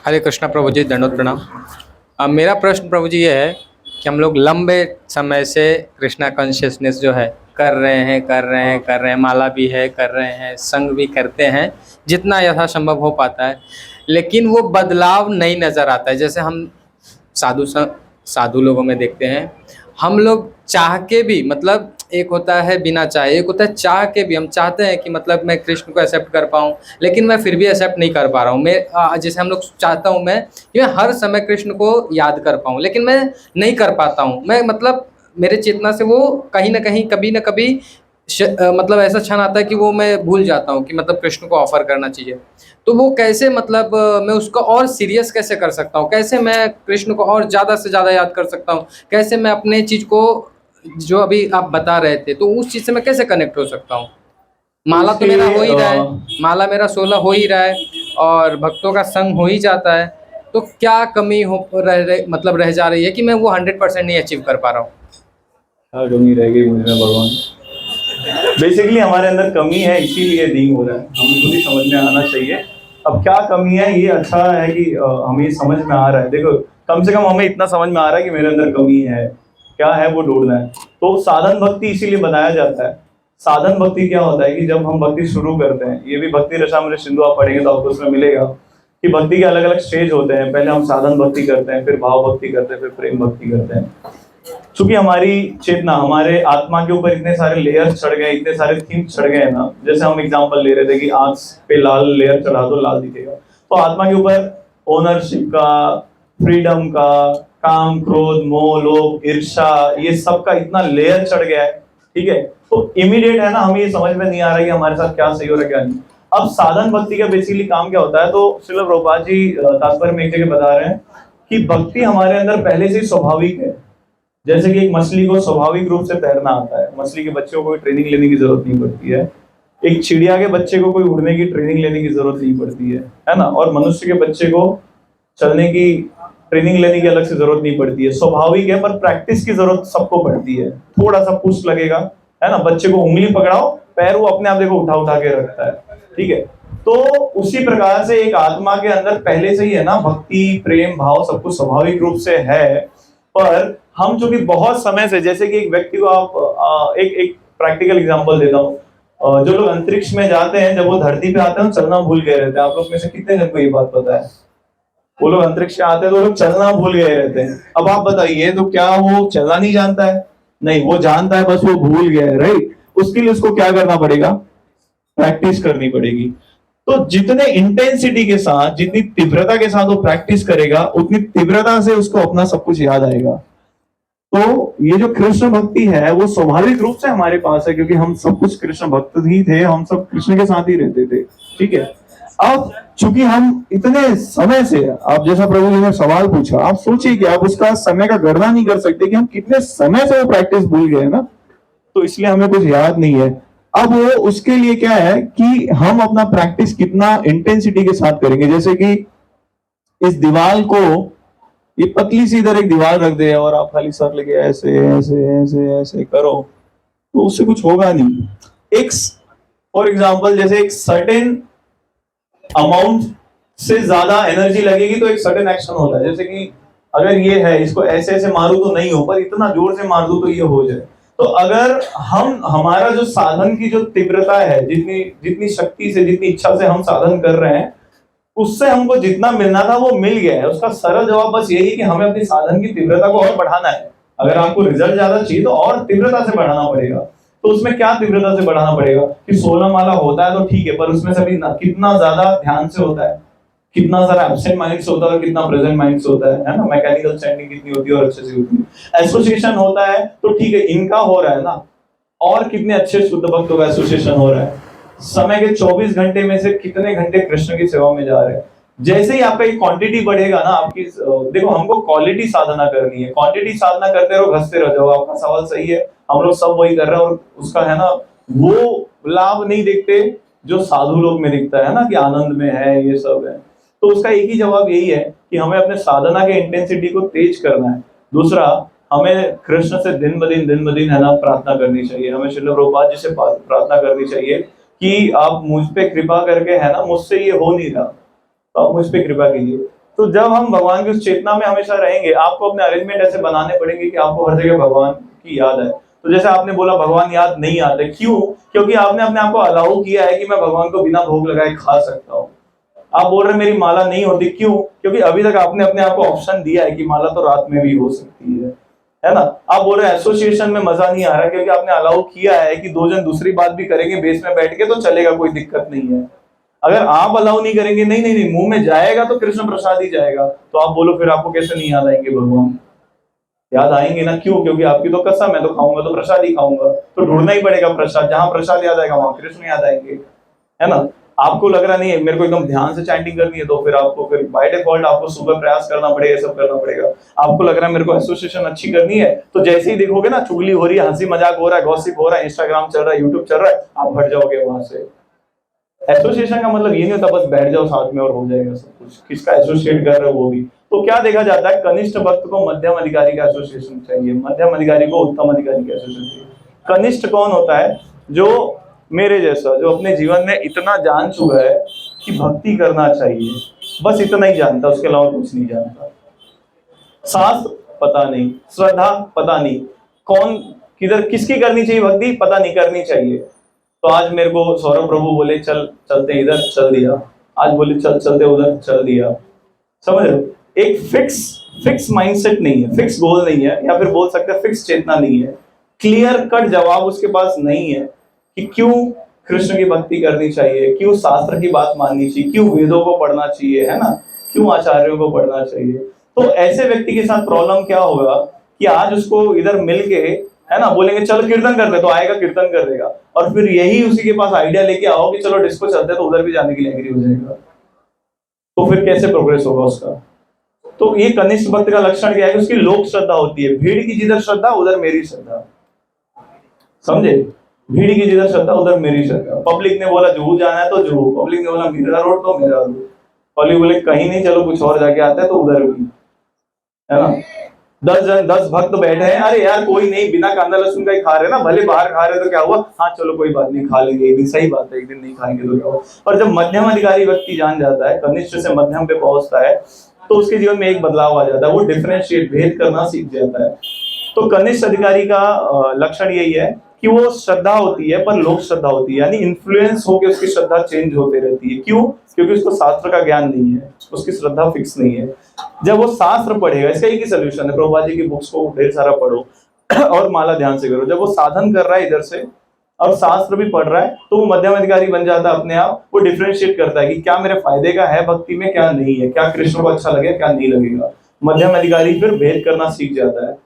हरे कृष्णा प्रभु जी, दंडवत प्रणाम। अब मेरा प्रश्न प्रभु जी ये है कि हम लोग लंबे समय से कृष्णा कॉन्शियसनेस जो है कर रहे हैं, माला भी है, कर रहे हैं, संग भी करते हैं जितना यथासंभव हो पाता है, लेकिन वो बदलाव नहीं नज़र आता है। जैसे हम साधु साधु लोगों में देखते हैं, हम लोग चाह के भी, मतलब एक होता है बिना चाहे, एक होता है चाह के भी। हम चाहते हैं कि मतलब मैं कृष्ण को एक्सेप्ट कर पाऊँ, लेकिन मैं फिर भी एक्सेप्ट नहीं कर पा रहा हूँ। जैसे हम लोग चाहता हूँ मैं कि मैं हर समय कृष्ण को याद कर पाऊँ, लेकिन मैं नहीं कर पाता हूँ। मैं मतलब मेरे चेतना से वो कहीं ना कहीं, कभी ना कभी मतलब ऐसा क्षण आता है कि वो मैं भूल जाता हूँ कि मतलब कृष्ण को ऑफर करना चाहिए। तो वो कैसे, मतलब मैं उसको और सीरियस कैसे कर सकता हूँ, कैसे मैं कृष्ण को और ज़्यादा से ज़्यादा याद कर सकता हूँ, कैसे मैं अपने चीज़ को, जो अभी आप बता रहे थे, तो उस चीज़ से मैं कैसे कनेक्ट हो सकता हूँ। तो माला तो इसके मेरा लिए हो ही रहा है, माला मेरा 16 हो ही रहा है, और भक्तों का संग हो ही जाता है। तो क्या कमी मतलब रह जा रही है कि मैं वो 100% नहीं अचीव कर पा रहा हूँ। क्या कमी रह गई मुझ में भगवान? बेसिकली हमारे अंदर कमी है, इसीलिए नहीं हो रहा है। हमें खुद ही समझ में आना चाहिए। अब क्या कमी है, ये अच्छा है कि हमें समझ में आ रहा है। देखो, कम से कम हमें इतना समझ में आ रहा है कि मेरे अंदर कमी है, क्या है वो ढूंढना है। तो साधन भक्ति इसीलिए बनाया जाता है। साधन भक्ति क्या होता है कि जब हम भक्ति शुरू करते हैं, ये भी भक्ति रसामृत सिंधु आप पढ़ेंगे तो आपको उसमें मिलेगा कि भक्ति के अलग अलग स्टेज होते हैं। पहले हम साधन भक्ति करते हैं, फिर भाव भक्ति करते हैं, फिर प्रेम भक्ति करते हैं। चूंकि हमारी चेतना, हमारे आत्मा के ऊपर इतने सारे लेयर्स चढ़ गए, इतने सारे थीम चढ़ गए ना। जैसे हम एग्जांपल ले रहे थे कि आंख पे लाल लेयर चढ़ा दो, लाल दिखेगा। तो आत्मा के ऊपर ओनरशिप का, फ्रीडम का, काम, क्रोध, मोह, लोभ, ईर्ष्या, ये सब का इतना लेयर चढ़ गया है। ठीक है, तो इमीडिएट है ना, हमें ये समझ में नहीं आ रहा है कि हमारे साथ क्या सही हो रहा है, क्या नहीं। अब साधन भक्ति का बेसिकली काम क्या होता है, तो श्रील प्रभुपाद जी तात्पर्य में एक जगह बता रहे हैं कि भक्ति हमारे अंदर पहले से ही स्वाभाविक है। जैसे कि एक मछली को स्वाभाविक रूप से तैरना आता है, मछली के बच्चे को कोई ट्रेनिंग लेने की जरूरत नहीं पड़ती है। एक चिड़िया के बच्चे को कोई उड़ने की ट्रेनिंग लेने की जरूरत नहीं पड़ती है ना। और मनुष्य के बच्चे को चलने की ट्रेनिंग लेने की अलग से जरूरत नहीं पड़ती है। स्वाभाविक है, पर प्रैक्टिस की जरूरत सबको पड़ती है। थोड़ा सा पुश लगेगा, है ना। बच्चे को उंगली पकड़ाओ, पैर वो अपने आप देखो उठा उठा के रखता है। ठीक है, तो उसी प्रकार से एक आत्मा के अंदर पहले से ही है ना, भक्ति, प्रेम, भाव सब कुछ स्वाभाविक रूप से है। पर हम जो कि बहुत समय से, जैसे कि एक व्यक्ति को आप एक एक प्रैक्टिकल एग्जांपल देता हूँ। जो लोग अंतरिक्ष में जाते हैं, जब वो धरती पे आते हैं चलना भूल गए रहते हैं। आप लोग में से कितने जन को ये बात पता है? वो लोग अंतरिक्ष से आते हैं तो वो लोग चलना भूल गए रहते हैं। अब आप बताइए, तो क्या वो चलना नहीं जानता है? नहीं, वो जानता है, बस वो भूल गया है। राइट, उसके लिए उसको क्या करना पड़ेगा? प्रैक्टिस करनी पड़ेगी। तो जितने इंटेंसिटी के साथ, जितनी तीव्रता के साथ वो प्रैक्टिस करेगा, उतनी तीव्रता से उसको अपना सब कुछ याद आएगा। तो ये जो कृष्ण भक्ति है वो स्वाभाविक रूप से हमारे पास है, क्योंकि हम सब कुछ कृष्ण भक्त ही थे, हम सब कृष्ण के साथ ही रहते थे। ठीक है, अब चूंकि हम इतने समय से, आप जैसा प्रभु जी ने सवाल पूछा, आप सोचिए कि आप उसका समय का गणना नहीं कर सकते कि हम कितने समय से वो प्रैक्टिस भूल गए ना। तो इसलिए हमें कुछ याद नहीं है। अब वो उसके लिए क्या है कि हम अपना प्रैक्टिस कितना इंटेंसिटी के साथ करेंगे। जैसे कि इस दीवार को, ये पतली सी इधर एक दीवार रख दे और आप खाली सर लेके ऐसे ऐसे ऐसे ऐसे करो, तो उससे कुछ होगा नहीं। एक फॉर एग्जांपल, जैसे एक सर्टेन अमाउंट से ज्यादा एनर्जी लगेगी तो एक सर्टेन एक्शन होता है। जैसे कि अगर ये है, इसको ऐसे ऐसे मारूं तो नहीं हो, पर इतना जोर से मार दूं तो ये हो जाए। तो अगर हम, हमारा जो साधन की जो तीव्रता है, जितनी जितनी शक्ति से, जितनी इच्छा से हम साधन कर रहे हैं, उससे हमको जितना मिलना था वो मिल गया है। उसका सरल जवाब बस यही कि हमें अपनी साधन की तीव्रता को और बढ़ाना है। अगर आपको रिजल्ट ज्यादा चाहिए तो और तीव्रता से बढ़ाना पड़ेगा। तो उसमें क्या तीव्रता से बढ़ाना पड़ेगा कि 16 माला होता है तो ठीक है, पर उसमें से भी कितना ज्यादा ध्यान से होता है, कितना सारा एब्सेंट माइंड से होता है और कितना प्रेजेंट माइंड से होता है ना। मैकेनिकल स्टैंडिंग कितनी होती है और अच्छे से होती है। एसोसिएशन होता है तो ठीक है, इनका हो रहा है ना, और कितने अच्छे शुद्ध भक्तों का एसोसिएशन हो रहा है। समय के 24 घंटे में से कितने घंटे कृष्ण की सेवा में जा रहे हैं। जैसे ही आपका क्वांटिटी बढ़ेगा ना आपकी, देखो हमको क्वालिटी साधना करनी है। क्वांटिटी साधना करते रहो, घसते रह जाओ। आपका सवाल सही है, हम लोग सब वही कर रहे हैं और उसका है ना वो लाभ नहीं देखते जो साधु लोग में दिखता है ना, कि आनंद में है, ये सब है। तो उसका एक ही जवाब यही है कि हमें अपने साधना के इंटेंसिटी को तेज करना है। दूसरा, हमें कृष्ण से दिन ब दिन है ना प्रार्थना करनी चाहिए। हमें श्रील प्रभुपाद जी से प्रार्थना करनी चाहिए कि आप मुझ पे कृपा करके, है ना, मुझसे ये हो नहीं रहा तो आप मुझ पे कृपा कीजिए। तो जब हम भगवान की उस चेतना में हमेशा रहेंगे, आपको अपने अरेंजमेंट ऐसे बनाने पड़ेंगे कि आपको हर जगह भगवान की याद आए। तो जैसे आपने बोला भगवान याद नहीं आते, क्यों? क्योंकि आपने अपने आप को अलाउ किया है कि मैं भगवान को बिना भोग लगाए खा सकता हूँ। आप बोल रहे मेरी माला नहीं होती, क्यों? क्योंकि अभी तक आपने अपने आप को ऑप्शन दिया है कि माला तो रात में भी हो सकती है ना? आप बोल रहे एसोसिएशन में मजा नहीं आ रहा, क्योंकि आपने अलाउ किया है कि दो जन दूसरी बात भी करेंगे बेस में बैठ के तो चलेगा, कोई दिक्कत नहीं है। अगर आप अलाउ नहीं करेंगे, नहीं नहीं नहीं, मुंह में जाएगा तो कृष्ण प्रसाद ही जाएगा, तो आप बोलो फिर आपको कैसे नहीं याद आएंगे भगवान? याद आएंगे ना, क्यों? क्योंकि आपकी तो कसम है, तो खाऊंगा तो प्रसाद ही खाऊंगा, तो ढूंढना ही पड़ेगा प्रसाद, जहां प्रसाद याद आएगा वहां कृष्ण याद आएंगे, है ना? आपको लग रहा नहीं है मेरे को एकदम ध्यान से चैंटिंग करनी है, तो फिर आपको फिर बाय डिफॉल्ट आपको सुबह प्रयास करना पड़ेगा, सब करना पड़ेगा। आपको लग रहा है मेरे को एसोसिएशन अच्छी करनी है, तो जैसे ही देखोगे ना चुगली हो रही है, हंसी मजाक हो रहा है, गॉसिप हो रहा है, इंस्टाग्राम चल रहा है, यूट्यूब चल रहा है, आप हट जाओगे वहां से। एसोसिएशन का मतलब ये नहीं होता बस बैठ जाओ साथ में और हो जाएगा सब कुछ, किसका एसोसिएट कर रहे हो वो भी। तो क्या देखा जाता है, कनिष्ठ भक्त को मध्यम अधिकारी का एसोसिएशन चाहिए, मध्यम अधिकारी को उत्तम अधिकारी का एसोसिएशन चाहिए। कनिष्ठ कौन होता है? जो मेरे जैसा, जो अपने जीवन में इतना जान चुका है कि भक्ति करना चाहिए, बस इतना ही जानता, उसके अलावा कुछ नहीं जानता। शास्त्र पता नहीं, श्रद्धा पता नहीं, कौन किधर किसकी करनी चाहिए भक्ति पता नहीं, करनी चाहिए। तो आज मेरे को सौरभ प्रभु बोले चल चलते इधर, चल दिया। आज बोले चल चलते उधर, चल दिया। समझ रहे हो? एक फिक्स माइंडसेट नहीं है, फिक्स गोल नहीं है, या फिर बोल सकते हैं फिक्स चेतना नहीं है, क्लियर कट जवाब उसके पास नहीं है कि क्यों कृष्ण की भक्ति करनी चाहिए, क्यों शास्त्र की बात माननी चाहिए, क्यों वेदों को पढ़ना चाहिए, है ना, क्यों आचार्यों को पढ़ना चाहिए। तो ऐसे व्यक्ति के साथ प्रॉब्लम क्या होगा कि आज उसको इधर मिलके, है ना, बोलेंगे चलो कीर्तन कर ले, तो आएगा कीर्तन कर देगा, और फिर यही उसी के पास आइडिया लेके आओ कि चलो डिस्को चलते, तो उधर भी जाने के लिए एग्री हो जाएगा। तो फिर कैसे प्रोग्रेस होगा उसका? तो ये कनिष्ठ भक्त का लक्षण क्या है कि उसकी लोक श्रद्धा होती है, भीड़ की जिधर श्रद्धा उधर मेरी श्रद्धा। समझे? भीड़ की जिधर श्रद्धा उधर मेरी श्रद्धा। पब्लिक ने बोला जुहू जाना है तो जुहू, पब्लिक ने बोला मीरा रोड तो मीरा रोड, पब्लिक बोले कहीं नहीं, चलो कुछ और जाके आते हैं, तो उधर भी, है ना। 10 भक्त बैठे हैं, अरे यार कोई नहीं, बिना कांदा लहसुन का ही खा रहे ना, भले बाहर खा रहे तो क्या हुआ, हाँ चलो कोई बात नहीं, खा लेंगे एक दिन, सही बात है, एक दिन नहीं खाएंगे तो क्या हुआ। और जब मध्यम अधिकारी व्यक्ति जान जाता है, कनिष्ठ से मध्यम पे पहुंचता है, तो उसके जीवन में एक बदलाव आ जाता है, वो डिफरेंशिएट, भेद करना सीख जाता है। तो कनिष्ठ अधिकारी का लक्षण यही है कि वो श्रद्धा होती है पर लोक श्रद्धा होती है, यानी इन्फ्लुएंस होकर उसकी श्रद्धा चेंज होते रहती है। क्यों? क्योंकि उसको शास्त्र का ज्ञान नहीं है, उसकी श्रद्धा फिक्स नहीं है। जब वो शास्त्र पढ़ेगा, इसका एक ही सोल्यूशन है, प्रभुपाद जी की बुक्स को ढेर सारा पढ़ो और माला ध्यान से करो। जब वो साधन कर रहा है इधर से और शास्त्र भी पढ़ रहा है, तो वो मध्यम अधिकारी बन जाता है अपने आप। वो डिफरेंशिएट करता है कि क्या मेरे फायदे का है भक्ति में, क्या नहीं है, क्या कृष्ण को अच्छा लगेगा, क्या नहीं लगेगा। मध्यम अधिकारी फिर भेद करना सीख जाता है।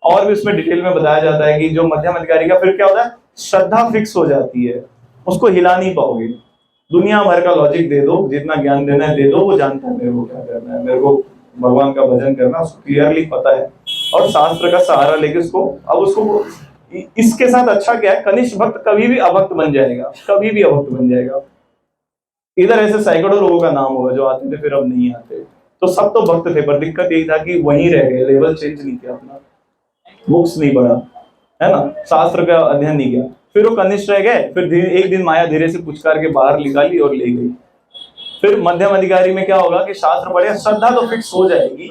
और भी उसमें डिटेल में बताया जाता है कि जो मध्यम अधिकारी का फिर क्या होता है, श्रद्धा फिक्स हो जाती है, उसको हिला नहीं पाओगे। दुनिया भर का लॉजिक दे दो, जितना ज्ञान देना है दे दो, वो जानता है मेरे को क्या करना है, मेरे को भगवान का भजन करना, उसको क्लियरली पता है। और शास्त्र का सहारा लेके उसको, अब उसको इसके साथ अच्छा क्या है, कनिष्ठ भक्त कभी भी अभक्त बन जाएगा, कभी भी अभक्त बन जाएगा। इधर ऐसे सैकड़ों लोगों का नाम होगा जो आते थे फिर अब नहीं आते, तो सब तो भक्त थे, पर दिक्कत यही था कि वहीं रह गए, लेवल चेंज नहीं किया अपना, बुक्स नहीं पढ़ा, है ना, शास्त्र का अध्ययन नहीं किया, फिर वो कनिष्ठ रह गए। फिर एक दिन माया धीरे से पुचकार के बाहर निकाली और ले गई। फिर मध्यम अधिकारी में क्या होगा कि शास्त्र पढ़े, श्रद्धा तो फिक्स हो जाएगी,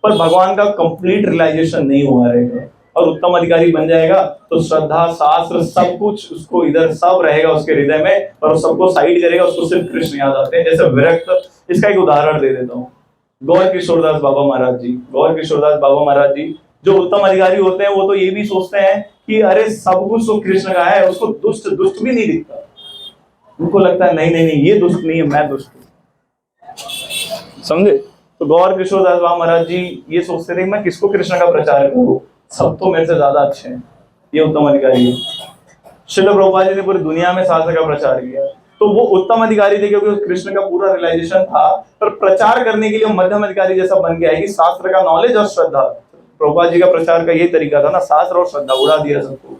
पर भगवान का कंप्लीट रियलाइजेशन नहीं हुआ रहेगा। और उत्तम अधिकारी बन जाएगा तो श्रद्धा, शास्त्र, सब कुछ उसको इधर सब रहेगा उसके हृदय में, और सबको साइड करेगा, उसको सिर्फ कृष्ण याद आते हैं। जैसे विरक्त, इसका एक उदाहरण दे देता हूँ। गौर किशोरदास बाबा महाराज जी, गौर किशोरदास बाबा महाराज जी जो उत्तम अधिकारी होते हैं, वो तो ये भी सोचते हैं कि अरे सब कुछ तो कृष्ण का है, उसको दुष्ट भी नहीं दिखता। उनको लगता है नहीं नहीं नहीं, ये दुष्ट नहीं है, मैं दुष्ट हूं। समझे? तो गौर किशोरदास बाबा महाराज जी ये सोचते थे मैं किसको कृष्ण का प्रचार करूं, सब तो मेरे से ज्यादा अच्छे हैं, ये उत्तम अधिकारी है। श्रील प्रभुपाद जी ने पूरी दुनिया में शास्त्र का प्रचार किया, तो वो उत्तम अधिकारी थे क्योंकि कृष्ण का पूरा रियलाइजेशन था। पर प्रचार करने के लिए मध्यम अधिकारी जैसा बन गया है कि शास्त्र का नॉलेज और श्रद्धा। प्रभुपाद जी का प्रचार का ये तरीका था ना, शास्त्र और श्रद्धा, उड़ा दिया सबको।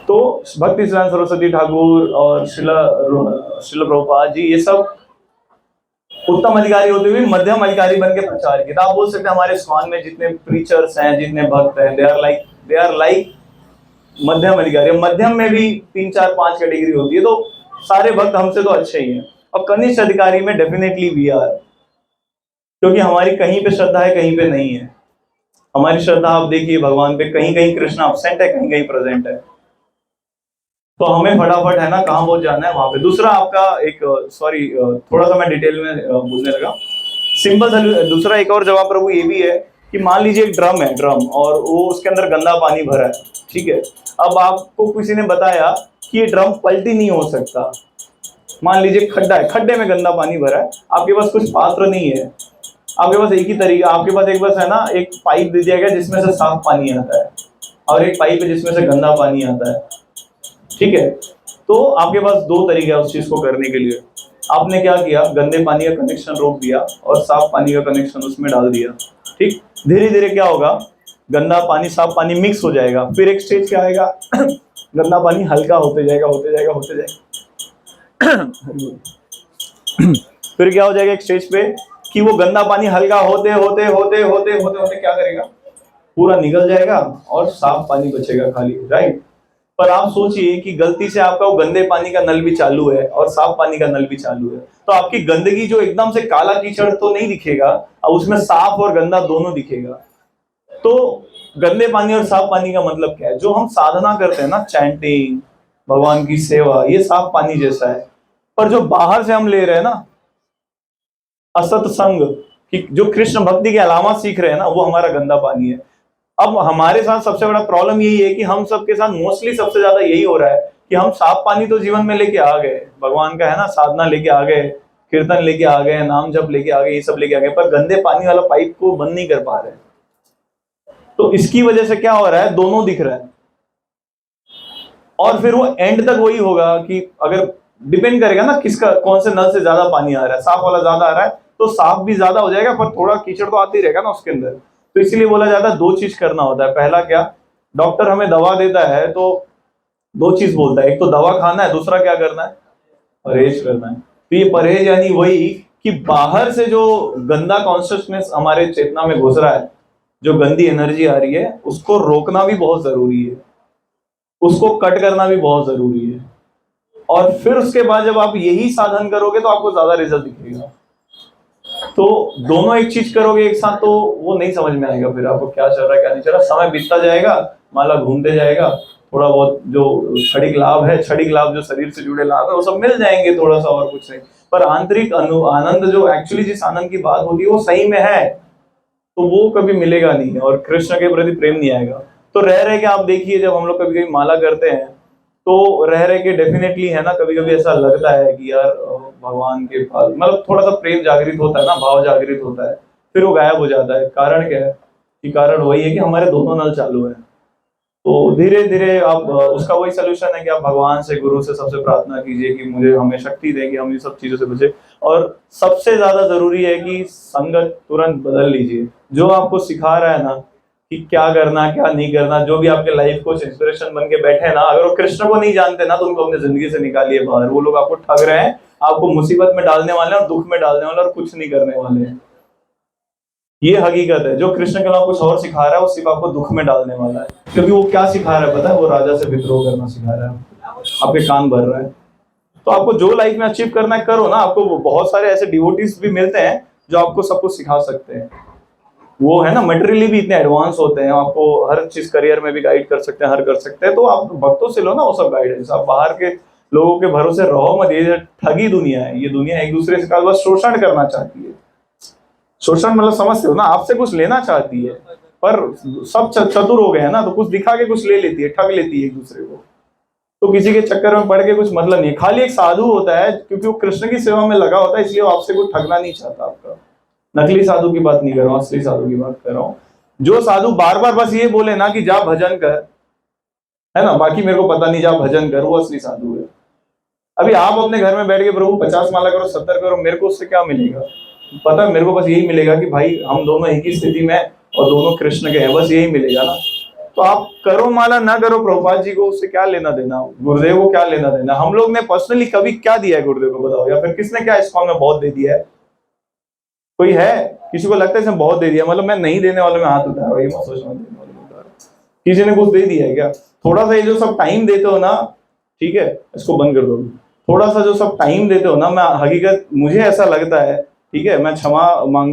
तो भक्ति सिद्धांत सरस्वती ठाकुर और श्रील प्रभुपाद जी, ये सब उत्तम अधिकारी होते हुए मध्यम अधिकारी बन के प्रचार किया। आप बोल सकते हैं हमारे स्वान में जितने प्रीचर्स हैं, जितने भक्त हैं, दे आर लाइक मध्यम अधिकारी। मध्यम में भी 3 4 5 कैटेगरी होती है, तो सारे भक्त हमसे तो अच्छे ही हैं। और कनिष्ठ अधिकारी में डेफिनेटली वी आर, क्योंकि हमारी कहीं पे श्रद्धा है, कहीं पे नहीं है। हमारी श्रद्धा आप देखिए भगवान पे, कहीं कहीं कृष्ण अब्सेंट है, कहीं कहीं प्रेजेंट है। तो हमें फटाफट है ना कहाँ पहुंच जाना है, वहां पे। दूसरा आपका एक सॉरी, थोड़ा सा मैं डिटेल में बोलने लगा। सिंपल दूसरा एक और जवाब प्रभु ये भी है कि मान लीजिए एक ड्रम है, ड्रम, और वो उसके अंदर गंदा पानी भरा है, ठीक है। अब आपको किसी ने बताया कि ये ड्रम पलटी नहीं हो सकता। मान लीजिए खड्डा है, खड्डे में गंदा पानी भरा है, आपके पास कुछ पात्र नहीं है, आपके पास एक ही तरीका, आपके पास एक बस है ना एक पाइप दे दिया गया जिसमें से साफ पानी आता है, और एक पाइप है जिसमें से गंदा पानी आता है, ठीक है। तो आपके पास दो तरीके हैं उस चीज को करने के लिए। आपने क्या किया, गंदे पानी का कनेक्शन रोक दिया और साफ पानी का कनेक्शन उसमें डाल दिया, ठीक। धीरे धीरे क्या होगा, गंदा पानी साफ पानी मिक्स हो जाएगा। फिर एक स्टेज क्या आएगा गंदा पानी हल्का होते जाएगा, होते जाएगा, होते जाएगा फिर क्या हो जाएगा एक स्टेज पे कि वो गंदा पानी हल्का होते होते होते होते होते होते क्या करेगा, पूरा निकल जाएगा और साफ पानी बचेगा खाली, राइट। पर आप सोचिए कि गलती से आपका वो गंदे पानी का नल भी चालू है और साफ पानी का नल भी चालू है, तो आपकी गंदगी जो एकदम से काला कीचड़ तो नहीं दिखेगा, अब उसमें साफ और गंदा दोनों दिखेगा। तो गंदे पानी और साफ पानी का मतलब क्या है, जो हम साधना करते हैं ना, चैंटिंग, भगवान की सेवा, ये साफ पानी जैसा है। पर जो बाहर से हम ले रहे हैं ना असत संग, कि जो कृष्ण भक्ति के अलावा सीख रहे हैं ना, वो हमारा गंदा पानी है। अब हमारे साथ सबसे बड़ा प्रॉब्लम यही है कि हम सबके साथ मोस्टली सबसे ज्यादा यही हो रहा है कि हम साफ पानी तो जीवन में लेके आ गए, भगवान का है ना साधना लेके आ गए, कीर्तन लेके आ गए, नाम जप लेके आ गए, ये सब लेके आ गए, पर गंदे पानी वाला पाइप को बंद नहीं कर पा रहे। तो इसकी वजह से क्या हो रहा है, दोनों दिख रहा है। और फिर वो एंड तक वही होगा कि अगर डिपेंड करेगा ना किसका, कौन से नल से ज्यादा पानी आ रहा है, साफ वाला ज्यादा आ रहा है तो साफ भी ज्यादा हो जाएगा, पर थोड़ा कीचड़ तो आती रहेगा ना उसके अंदर। तो इसीलिए बोला जाता है दो चीज करना होता है। पहला क्या, डॉक्टर हमें दवा देता है तो दो चीज बोलता है, एक तो दवा खाना है, दूसरा क्या करना है, परहेज करना है। तो ये परहेज यानी वही कि बाहर से जो गंदा कॉन्शियसनेस हमारे चेतना में घुस रहा है, जो गंदी एनर्जी आ रही है, उसको रोकना भी बहुत जरूरी है, उसको कट करना भी बहुत जरूरी है। और फिर उसके बाद जब आप यही साधन करोगे तो आपको ज्यादा रिजल्ट दिखेगा। तो दोनों एक चीज करोगे एक साथ तो वो नहीं समझ में आएगा, फिर आपको क्या चल रहा है क्या नहीं चल रहा। समय बीतता जाएगा, माला घूमते जाएगा, थोड़ा बहुत जो क्षणिक लाभ है, क्षणिक लाभ जो शरीर से जुड़े लाभ है वो सब मिल जाएंगे थोड़ा सा, और कुछ नहीं। पर आंतरिक आनंद जो एक्चुअली जिस आनंद की बात होती है वो सही में है तो वो कभी मिलेगा नहीं, और कृष्ण के प्रति प्रेम नहीं आएगा। तो रह रहे के आप देखिए, जब हम लोग कभी कभी माला करते हैं तो रह रहे के डेफिनेटली है ना, कभी कभी ऐसा लगता है कि यार भगवान के पास मतलब थोड़ा सा प्रेम जागृत होता है ना, भाव जागृत होता है, फिर वो गायब हो जाता है। कारण क्या है कि कारण वही है कि हमारे दोनों नल चालू है। तो धीरे धीरे आप उसका वही सोल्यूशन है कि आप भगवान से, गुरु से सबसे प्रार्थना कीजिए कि मुझे हमें शक्ति दे कि हम ये सब चीजों से बचे। और सबसे ज्यादा जरूरी है कि संगत तुरंत बदल लीजिए। जो आपको सिखा रहा है ना कि क्या करना क्या नहीं करना, जो भी आपके लाइफ को इंस्पिरेशन बन के बैठे हैं ना, अगर वो कृष्ण को नहीं जानते ना तो उनको अपनी जिंदगी से निकालिए बाहर। वो लोग आपको ठग रहे हैं, आपको मुसीबत में डालने वाले हैं और दुख में डालने वाले और कुछ नहीं करने वाले हैं। ये हकीकत है। जो कृष्ण के अलावा कुछ और सिखा रहा है वो सिर्फ आपको दुख में डालने वाला है। क्योंकि वो क्या सिखा रहा है पता है, वो राजा से विद्रोह करना सिखा रहा है, आपके कान भर रहा है। तो आपको जो लाइफ में अचीव करना है करो ना। आपको बहुत सारे ऐसे डिवोटीज भी मिलते हैं जो आपको सब कुछ सिखा सकते हैं। वो है ना मटेरियली भी इतने एडवांस होते हैं, आपको हर चीज करियर में भी गाइड कर सकते हैं, हर कर सकते हैं। तो आप भक्तों से लो ना वो सब गाइडेंस। आप बाहर के लोगों के भरोसे रहो मत। ये ठगी दुनिया है, ये दुनिया एक दूसरे से बस शोषण करना चाहती है। शोषण मतलब समझते हो ना, आपसे कुछ लेना चाहती है, पर सब चतुर हो गए हैं ना, तो कुछ दिखा के कुछ ले लेती है, ठग लेती है एक दूसरे को। तो किसी के चक्कर में पड़ के कुछ मतलब नहीं। खाली एक साधु होता है क्योंकि वो कृष्ण की सेवा में लगा होता है, इसलिए वो आपसे कुछ ठगना नहीं चाहता आपका। नकली साधु की बात नहीं कर रहा हूँ, असली साधु की बात कर रहा हूँ। जो साधु बार बार बस ये बोले ना कि जा भजन कर, है ना, बाकी मेरे को पता नहीं, जा भजन कर, वो असली साधु है। अभी आप अपने घर में बैठ के प्रभु 50 माला करो, 70 करो, मेरे को उससे क्या मिलेगा? पता है मेरे को बस यही मिलेगा कि भाई हम दोनों एक ही स्थिति में और दोनों कृष्ण के हैं, बस यही मिलेगा ना। तो आप करो माला ना करो, प्रभुपाद जी को उससे क्या लेना देना, गुरुदेव को क्या लेना देना। हम लोग ने पर्सनली कभी क्या दिया है गुरुदेव को बताओ, या फिर किसने क्या इस्कॉन में बहुत दे दिया है? कोई है? किसी को लगता है इसने बहुत दे दिया, मतलब मैं नहीं देने वाले में हाथ उठा रहा हूँ, ये मत सोचना देने वाले में उठा रहा हूं। किसी ने कुछ दे दिया है क्या? थोड़ा सा ये जो सब टाइम देते हो ना, ठीक है, इसको बंद कर दो। थोड़ा सा जो सब टाइम देते हो ना, मैं हकीकत मुझे ऐसा लगता है, ठीक है, मैं क्षमा मांग